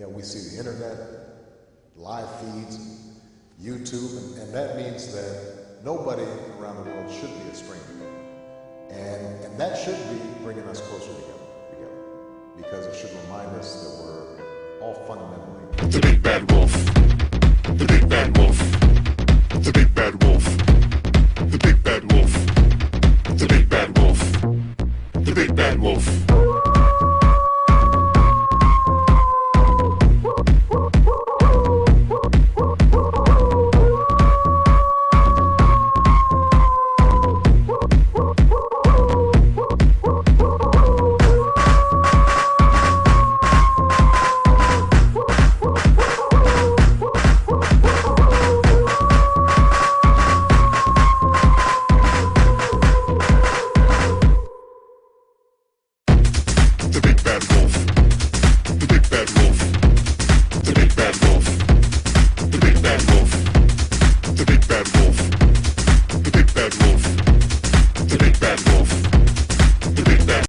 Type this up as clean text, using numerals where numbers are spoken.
we see the internet, live feeds, YouTube, and that means that nobody around the world should be a stranger. And that should be bringing us closer together, because it should remind us that we're all fundamentally the big bad wolf, the big bad wolf, the big bad wolf, the big bad wolf, the big bad wolf, the big bad wolf. The big bad wolf, the big bad wolf.